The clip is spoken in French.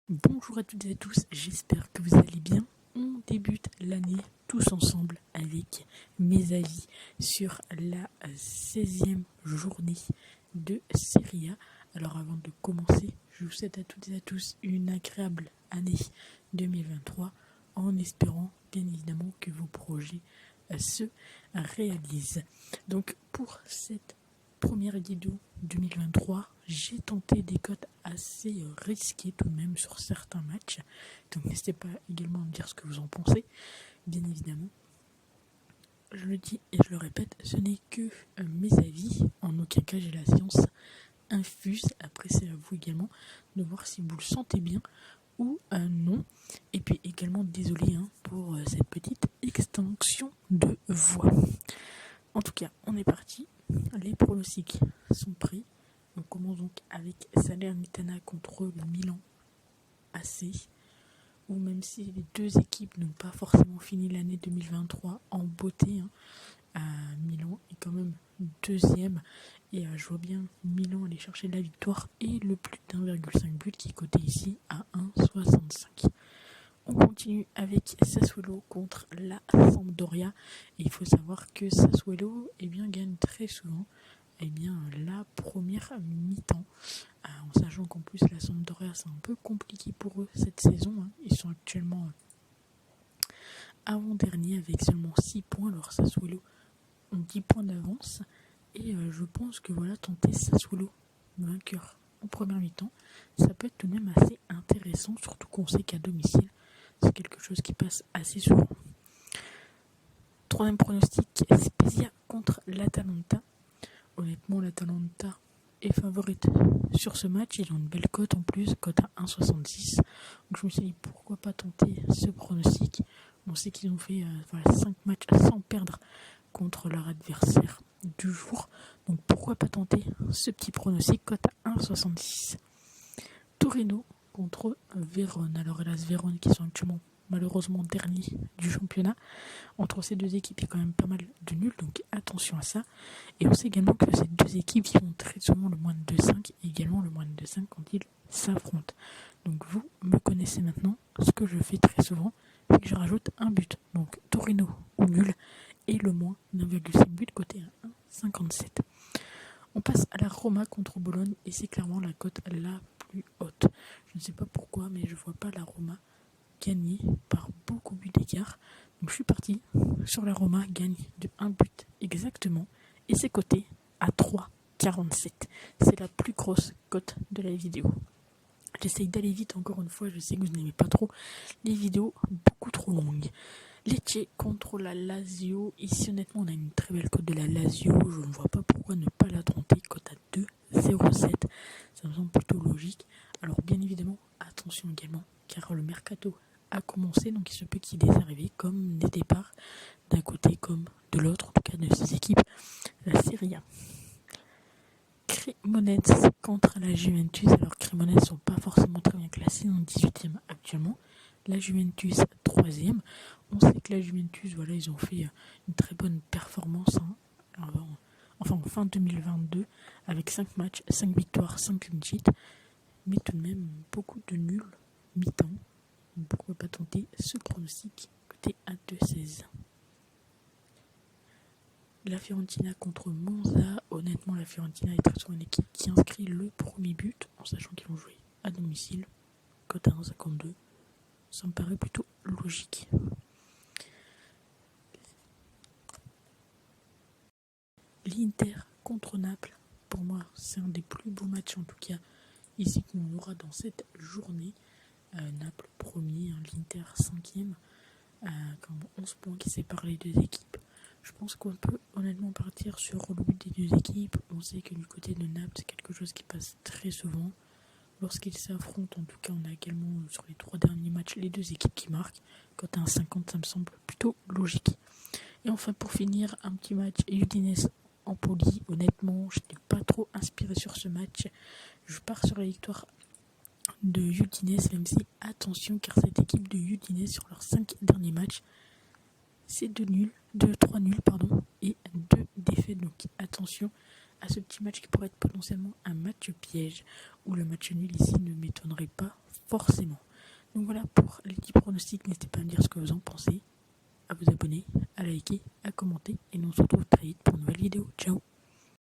Bonjour à toutes et à tous, j'espère que vous allez bien. On débute l'année tous ensemble avec mes avis sur la 16e journée de Serie A. Alors avant de commencer, je vous souhaite à toutes et à tous une agréable année 2023 en espérant bien évidemment que vos projets se réalisent. Donc pour cette première vidéo 2023, j'ai tenté des cotes assez risquées tout de même sur certains matchs. Donc n'hésitez pas également à me dire ce que vous en pensez. Bien évidemment, je le dis et je le répète, ce n'est que mes avis. En aucun cas j'ai la science infuse. Après c'est à vous également de voir si vous le sentez bien ou non. Et puis également désolé pour cette petite extinction de voix. En tout cas, on est parti. Les pronostics sont pris. On commence donc avec Salernitana contre le Milan AC, où même si les deux équipes n'ont pas forcément fini l'année 2023 en beauté, Milan est quand même deuxième et je vois bien Milan aller chercher la victoire et le plus d'1,5 but qui est coté ici à 1,65. On continue avec Sassuolo contre la Sampdoria. Et il faut savoir que Sassuolo gagne très souvent la première mi-temps. En sachant qu'en plus la Sampdoria c'est un peu compliqué pour eux cette saison. Ils sont actuellement avant-dernier avec seulement 6 points. Alors Sassuolo ont 10 points d'avance. Et je pense que tenter Sassuolo vainqueur en première mi-temps, ça peut être tout de même assez intéressant, surtout qu'on sait qu'à domicile, c'est quelque chose qui passe assez souvent. Troisième pronostic, Spezia contre l'Atalanta. Honnêtement, l'Atalanta est favorite sur ce match. Ils ont une belle cote en plus, cote à 1,66. Donc je me suis dit pourquoi pas tenter ce pronostic. On sait qu'ils ont fait 5 matchs sans perdre contre leur adversaire du jour. Donc pourquoi pas tenter ce petit pronostic, cote à 1,66. Torino contre Vérone. Alors hélas Vérone qui sont actuellement malheureusement dernier du championnat. Entre ces deux équipes, il y a quand même pas mal de nuls, donc attention à ça. Et on sait également que ces deux équipes qui vont très souvent le moins de 2-5 et également le moins de 2-5 quand ils s'affrontent. Donc vous me connaissez maintenant, ce que je fais très souvent, c'est que je rajoute un but. Donc Torino ou nul et le moins d'1,5 but côté à 1,57. On passe à la Roma contre Bologne et c'est clairement la cote la plus haute. Je ne sais pas pourquoi, mais je ne vois pas la Roma gagné par beaucoup but d'écart. Donc je suis parti sur la Roma, gagne de 1 but exactement. Et c'est coté à 3,47. C'est la plus grosse cote de la vidéo. J'essaye d'aller vite encore une fois, je sais que vous n'aimez pas trop les vidéos beaucoup trop longues. Lecce contre la Lazio. Ici honnêtement on a une très belle cote de la Lazio. Je ne vois pas pourquoi ne pas la tenter. Cote à 2,07. Ça me semble plutôt logique. Alors bien évidemment, attention également, car le mercato a commencé, donc il se peut qu'il y ait des arrivées comme des départs d'un côté comme de l'autre, en tout cas de ces équipes. La Serie A. Cremonese contre la Juventus. Alors Cremonese ne sont pas forcément très bien classés, en 18e actuellement. La Juventus 3e. On sait que la Juventus, ils ont fait une très bonne performance en fin 2022 avec 5 matchs, 5 victoires, 5 clean sheets, mais tout de même beaucoup de nuls mi-temps. Pourquoi pas tenter ce pronostic côté à 2,16. La Fiorentina contre Monza. Honnêtement, la Fiorentina est très souvent une équipe qui inscrit le premier but en sachant qu'ils vont jouer à domicile. Cote à 1,52. Ça me paraît plutôt logique. L'Inter contre Naples. Pour moi, c'est un des plus beaux matchs en tout cas ici qu'on aura dans cette journée. Naples premier, l'Inter 5e. Comme 11 points qui séparent les deux équipes. Je pense qu'on peut honnêtement partir sur le but des deux équipes. On sait que du côté de Naples, c'est quelque chose qui passe très souvent. Lorsqu'ils s'affrontent, en tout cas, on a également sur les 3 derniers matchs les deux équipes qui marquent. Quand à 1,50, ça me semble plutôt logique. Et enfin, pour finir, un petit match Udinese Empoli. Honnêtement, je n'étais pas trop inspiré sur ce match. Je pars sur la victoire de Udinese, même si attention, car cette équipe de Udinese sur leurs 5 derniers matchs, c'est 3 nuls et 2 défaites. Donc attention à ce petit match qui pourrait être potentiellement un match piège, où le match nul ici ne m'étonnerait pas forcément. Donc voilà pour les 10 pronostics, n'hésitez pas à me dire ce que vous en pensez, à vous abonner, à liker, à commenter, et nous on se retrouve très vite pour une nouvelle vidéo. Ciao.